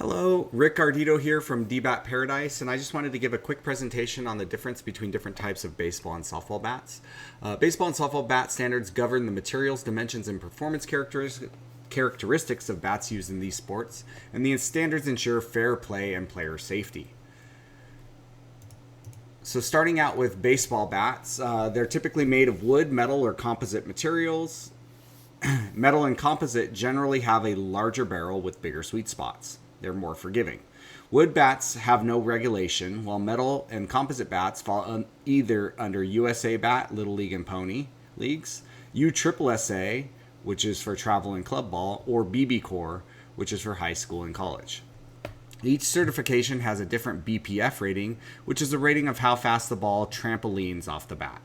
Hello, Rick Ardito here from DBAT Paradise, and I just wanted to give a quick presentation on the difference between different types of baseball and softball bats. Baseball and softball bat standards govern the materials, dimensions, and performance characteristics of bats used in these sports, and these standards ensure fair play and player safety. So starting out with baseball bats, they're typically made of wood, metal, or composite materials. Metal and composite generally have a larger barrel with bigger sweet spots. They're more forgiving. Wood bats have no regulation, while metal and composite bats fall either under USA Bat, Little League and Pony leagues, USSSA, which is for travel and club ball, or BB Corps, which is for high school and college. Each certification has a different BPF rating, which is a rating of how fast the ball trampolines off the bat.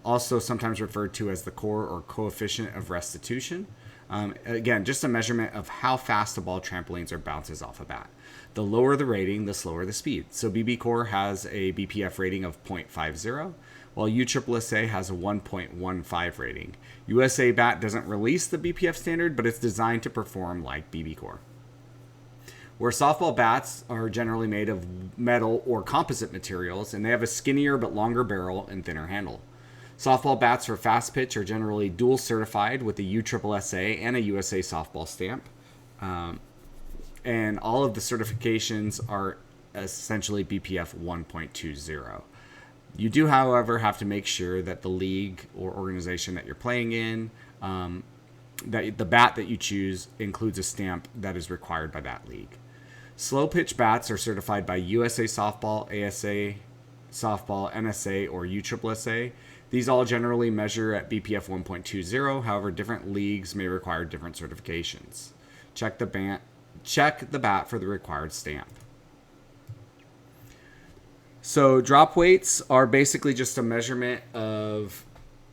Also sometimes referred to as the core or coefficient of restitution. Again, just a measurement of how fast the ball trampolines or bounces off a bat. The lower the rating, the slower the speed. So BB Core has a BPF rating of 0.50, while USSSA has a 1.15 rating. USA Bat doesn't release the BPF standard, but it's designed to perform like BB Core. Where softball bats are generally made of metal or composite materials, and they have a skinnier but longer barrel and thinner handle. Softball bats for fast pitch are generally dual certified with a USSSA and a USA softball stamp. And all of the certifications are essentially BPF 1.20. You do, however, have to make sure that the league or organization that you're playing in, that the bat that you choose includes a stamp that is required by that league. Slow pitch bats are certified by USA Softball, ASA Softball, NSA, or USSSA. These all generally measure at BPF 1.20. However, different leagues may require different certifications. Check the bat for the required stamp. So drop weights are basically just a measurement of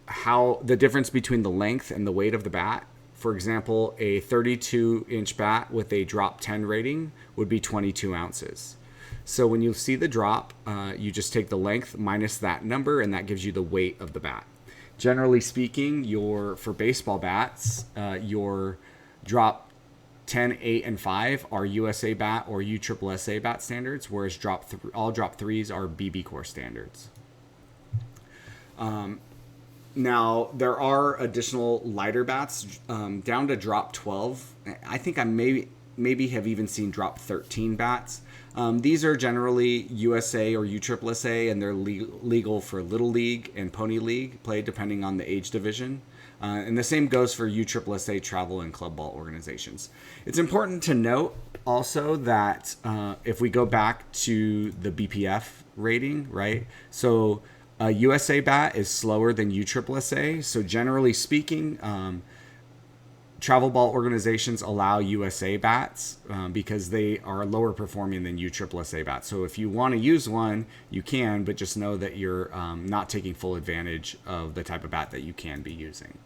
how the difference between the length and the weight of the bat. For example, a 32-inch bat with a drop 10 rating would be 22 ounces. So when you see the drop, you just take the length minus that number, and that gives you the weight of the bat. Generally speaking, for baseball bats, your drop 10, 8, and 5 are USA Bat or USSSA bat standards, whereas all drop 3s are BB Core standards. Now, there are additional lighter bats down to drop 12. I think I maybe have even seen drop 13 bats. These are generally USA or USSSA, and they're legal for Little League and Pony League play, depending on the age division. And the same goes for USSSA travel and club ball organizations. It's important to note also that if we go back to the BPF rating, right? So a USA Bat is slower than USSSA. So generally speaking, travel ball organizations allow USA bats because they are lower performing than USSSA bats. So if you want to use one, you can, but just know that you're not taking full advantage of the type of bat that you can be using.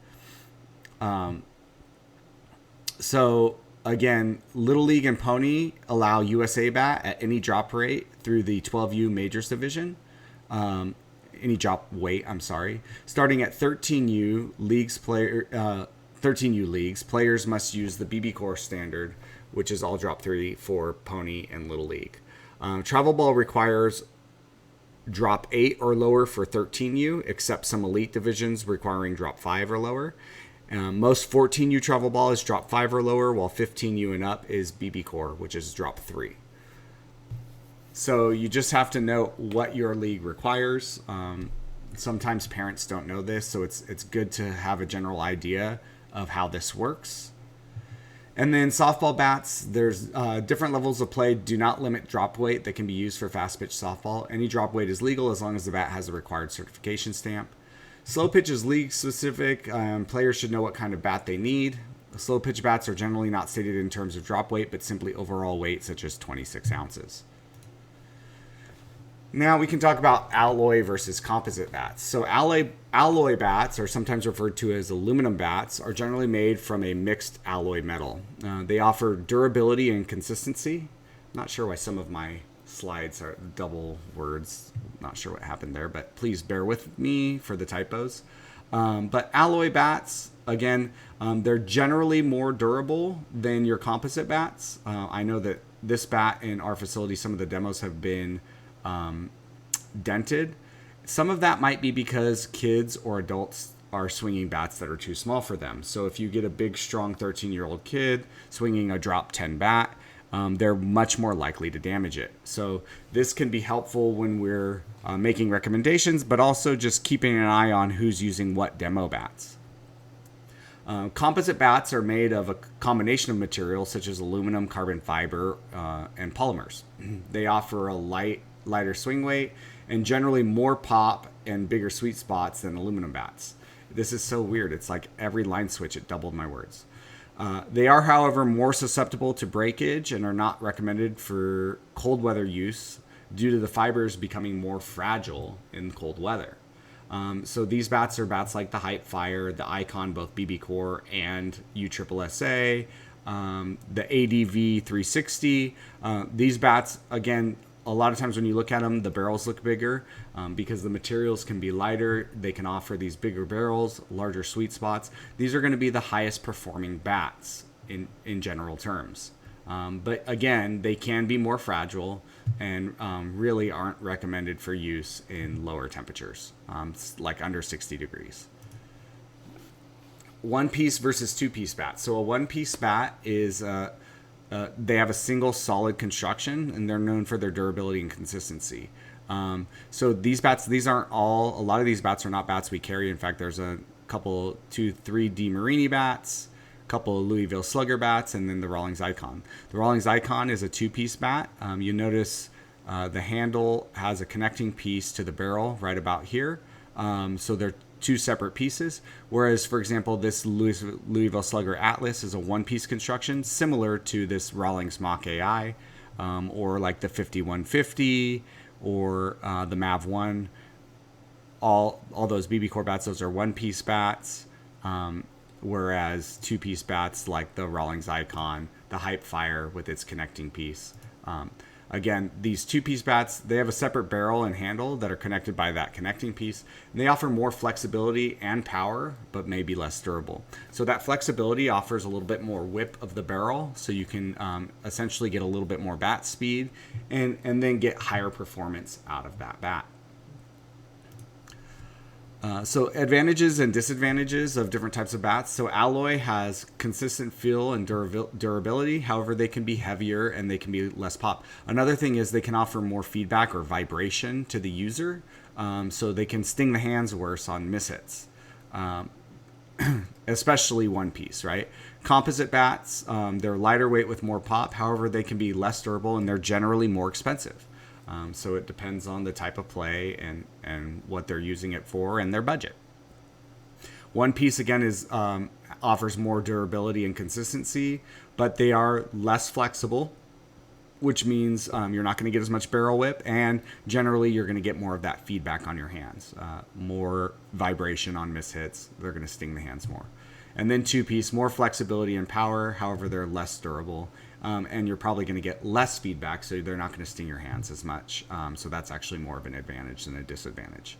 So again, Little League and Pony allow USA bat at any drop rate through the 12U Majors Division. Any drop weight, starting at 13U leagues 13U leagues, players must use the BB Core standard, which is all drop 3 for Pony and Little League. Travel ball requires drop 8 or lower for 13U, except some elite divisions requiring drop 5 or lower. Most 14U travel ball is drop 5 or lower, while 15U and up is BB Core, which is drop 3. So you just have to know what your league requires. Sometimes parents don't know this, so it's good to have a general idea of how this works. And then softball bats, there's different levels of play. Do not limit drop weight that can be used for fast pitch softball. Any drop weight is legal as long as the bat has a required certification stamp. Slow pitch is league specific. Players should know what kind of bat they need. Slow pitch bats are generally not stated in terms of drop weight, but simply overall weight, such as 26 ounces. Now we can talk about alloy versus composite bats. So alloy bats, or sometimes referred to as aluminum bats, are generally made from a mixed alloy metal. They offer durability and consistency. Not sure why some of my slides are double words. Not sure what happened there, but please bear with me for the typos. But alloy bats, again, they're generally more durable than your composite bats. I know that this bat in our facility, some of the demos have been dented. Some of that might be because kids or adults are swinging bats that are too small for them. So if you get a big, strong 13-year-old kid swinging a drop 10 bat, they're much more likely to damage it. So this can be helpful when we're making recommendations, but also just keeping an eye on who's using what demo bats. Composite bats are made of a combination of materials such as aluminum, carbon fiber, and polymers. They offer a lighter swing weight and generally more pop and bigger sweet spots than aluminum bats. This is so weird. It's like every line switch, it doubled my words. They are, however, more susceptible to breakage and are not recommended for cold weather use due to the fibers becoming more fragile in cold weather. So these bats are bats like the Hypefire, the Icon, both BB Core and USSSA, the ADV 360. These bats, again, a lot of times when you look at them, the barrels look bigger because the materials can be lighter. They can offer these bigger barrels, larger sweet spots. These are going to be the highest performing bats in general terms. But again, they can be more fragile and really aren't recommended for use in lower temperatures, like under 60 degrees. One-piece versus two-piece bat. So a one-piece bat is... they have a single solid construction, and they're known for their durability and consistency. So these bats, a lot of these bats are not bats we carry. In fact, there's a couple, 3 DeMarini bats, a couple of Louisville Slugger bats, and then the Rawlings Icon. The Rawlings Icon is a two-piece bat. You notice the handle has a connecting piece to the barrel right about here. So they're two separate pieces, whereas, for example, this Louisville Slugger Atlas is a one-piece construction, similar to this Rawlings Mach AI, or like the 5150 or the Mav 1. All those BB Core bats, those are one-piece bats, whereas two-piece bats like the Rawlings Icon, the Hypefire with its connecting piece. Again, these two-piece bats, they have a separate barrel and handle that are connected by that connecting piece. And they offer more flexibility and power, but may be less durable. So that flexibility offers a little bit more whip of the barrel, so you can essentially get a little bit more bat speed and then get higher performance out of that bat. So advantages and disadvantages of different types of bats. So alloy has consistent feel and durability. However, they can be heavier and they can be less pop. Another thing is they can offer more feedback or vibration to the user. So they can sting the hands worse on mishits, especially one piece, right? Composite bats, they're lighter weight with more pop. However, they can be less durable and they're generally more expensive. So it depends on the type of play and what they're using it for and their budget. One piece, again, offers more durability and consistency, but they are less flexible, which means you're not going to get as much barrel whip, and generally you're going to get more of that feedback on your hands, more vibration on mishits. They're going to sting the hands more. And then two-piece, more flexibility and power. However, they're less durable. And you're probably going to get less feedback, so they're not going to sting your hands as much. So that's actually more of an advantage than a disadvantage.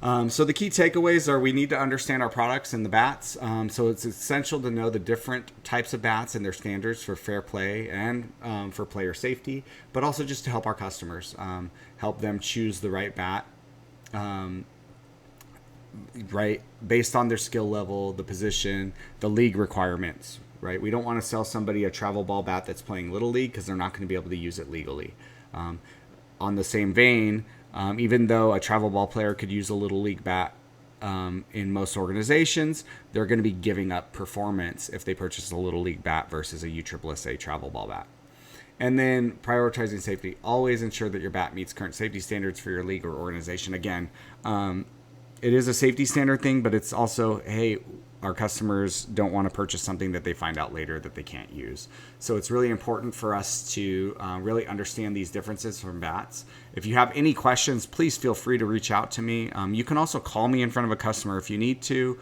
So the key takeaways are we need to understand our products and the bats. So it's essential to know the different types of bats and their standards for fair play and for player safety, but also just to help our customers, help them choose the right bat, right, based on their skill level, the position, the league requirements. Right? We don't want to sell somebody a travel ball bat that's playing Little League because they're not going to be able to use it legally. On the same vein, even though a travel ball player could use a Little League bat in most organizations, they're going to be giving up performance if they purchase a Little League bat versus a USSSA travel ball bat. And then prioritizing safety. Always ensure that your bat meets current safety standards for your league or organization. Again, it is a safety standard thing, but it's also, hey, our customers don't want to purchase something that they find out later that they can't use. So it's really important for us to really understand these differences from bats. If you have any questions, please feel free to reach out to me. You can also call me in front of a customer if you need to.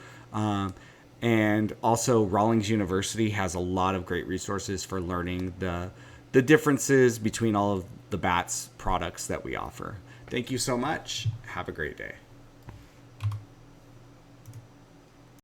And also Rawlings University has a lot of great resources for learning the differences between all of the bats products that we offer. Thank you so much. Have a great day.